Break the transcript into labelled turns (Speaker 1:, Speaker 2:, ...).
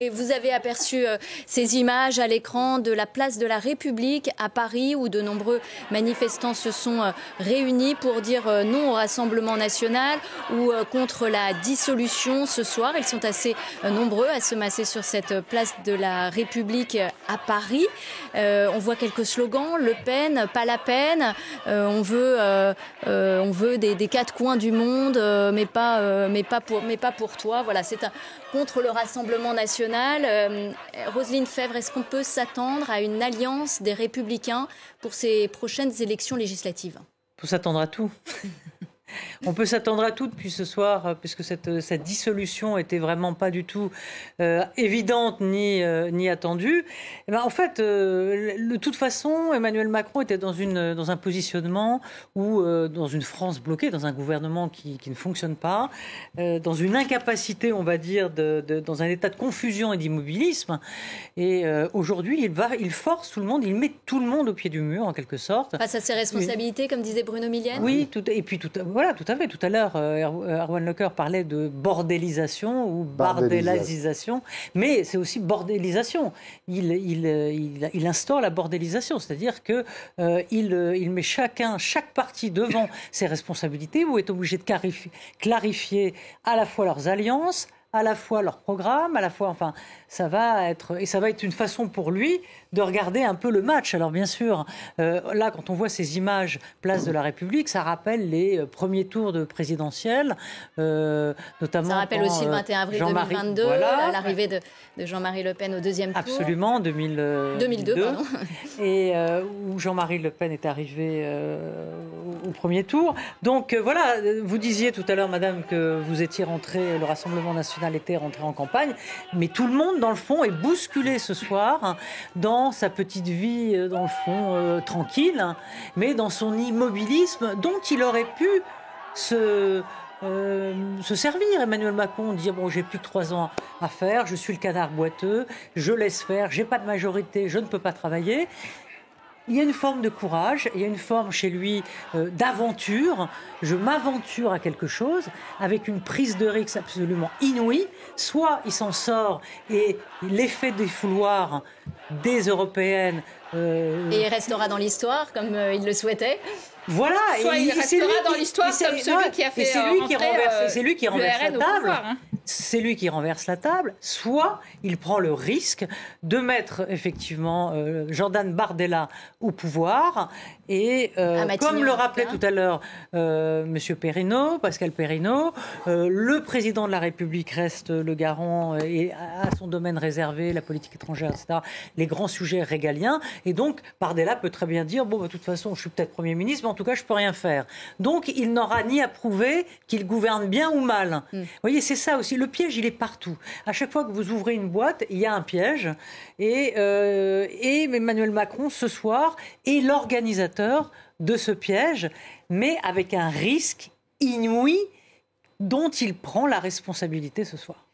Speaker 1: Et vous avez aperçu ces images à l'écran de la place de la République à Paris où de nombreux manifestants se sont réunis pour dire non au Rassemblement national ou contre la dissolution ce soir. Ils sont assez nombreux à se masser sur cette place de la République à Paris. On voit quelques slogans, Le Pen, pas la peine. On veut des quatre coins du monde, mais pas pour toi. Voilà, c'est contre le Rassemblement national. Roselyne Febvre, est-ce qu'on peut s'attendre à une alliance des Républicains pour ces prochaines élections législatives ?
Speaker 2: On peut s'attendre à tout. On peut s'attendre à tout depuis ce soir, puisque cette dissolution était vraiment pas du tout évidente ni attendue. Et en fait, de toute façon, Emmanuel Macron était dans un positionnement où, dans une France bloquée, dans un gouvernement qui ne fonctionne pas, dans une incapacité, on va dire, dans un état de confusion et d'immobilisme. Et aujourd'hui, il force tout le monde, il met tout le monde au pied du mur, en quelque sorte.
Speaker 1: Face à ses responsabilités, comme disait Bruno Millienne.
Speaker 2: Oui, et puis voilà, tout à fait. Tout à l'heure, Erwan Lecoeur parlait de bordélisation ou bardélisation, mais c'est aussi bordélisation. Il instaure la bordélisation, c'est-à-dire que il met chaque parti devant ses responsabilités, ou est obligé de clarifier à la fois leurs alliances, à la fois leur programme, à la fois, enfin, ça va être une façon pour lui de regarder un peu le match. Alors bien sûr, là, quand on voit ces images place de la République, ça rappelle les premiers tours de présidentielles, notamment. Ça
Speaker 1: rappelle aussi le 21 avril 2022, voilà, l'arrivée de Jean-Marie Le Pen au deuxième tour.
Speaker 2: Absolument, 2002,
Speaker 1: pardon.
Speaker 2: Et où Jean-Marie Le Pen est arrivé au premier tour. Donc voilà, vous disiez tout à l'heure, madame, que vous étiez rentrée, le Rassemblement national était rentré en campagne, mais tout le monde, dans le fond, est bousculé ce soir dans sa petite vie, dans le fond, tranquille, mais dans son immobilisme dont il aurait pu se servir. Emmanuel Macron, dire bon, j'ai plus que 3 ans à faire, je suis le canard boiteux, je laisse faire, j'ai pas de majorité, je ne peux pas travailler. Il y a une forme de courage, il y a une forme chez lui d'aventure. Je m'aventure à quelque chose avec une prise de risque absolument inouïe. Soit il s'en sort et l'effet des fouloirs des européennes...
Speaker 1: Et il restera dans l'histoire comme il le souhaitait.
Speaker 2: Voilà,
Speaker 3: soit il restera dans l'histoire comme celui qui a fait
Speaker 2: c'est lui qui renverse la table.
Speaker 3: Pouvoir, hein.
Speaker 2: C'est lui qui renverse la table, soit il prend le risque de mettre effectivement Jordan Bardella au pouvoir et comme le rappelait tout à l'heure Monsieur Perrineau, Pascal Perrineau, le président de la République reste le garant et a son domaine réservé, la politique étrangère, etc., les grands sujets régaliens, et donc Bardella peut très bien dire bon, de toute façon je suis peut-être Premier ministre, mais en tout cas je peux rien faire. Donc il n'aura ni à prouver qu'il gouverne bien ou mal. Vous voyez, c'est ça aussi. Le piège, il est partout. À chaque fois que vous ouvrez une boîte, il y a un piège. Et Emmanuel Macron, ce soir, est l'organisateur de ce piège, mais avec un risque inouï dont il prend la responsabilité ce soir.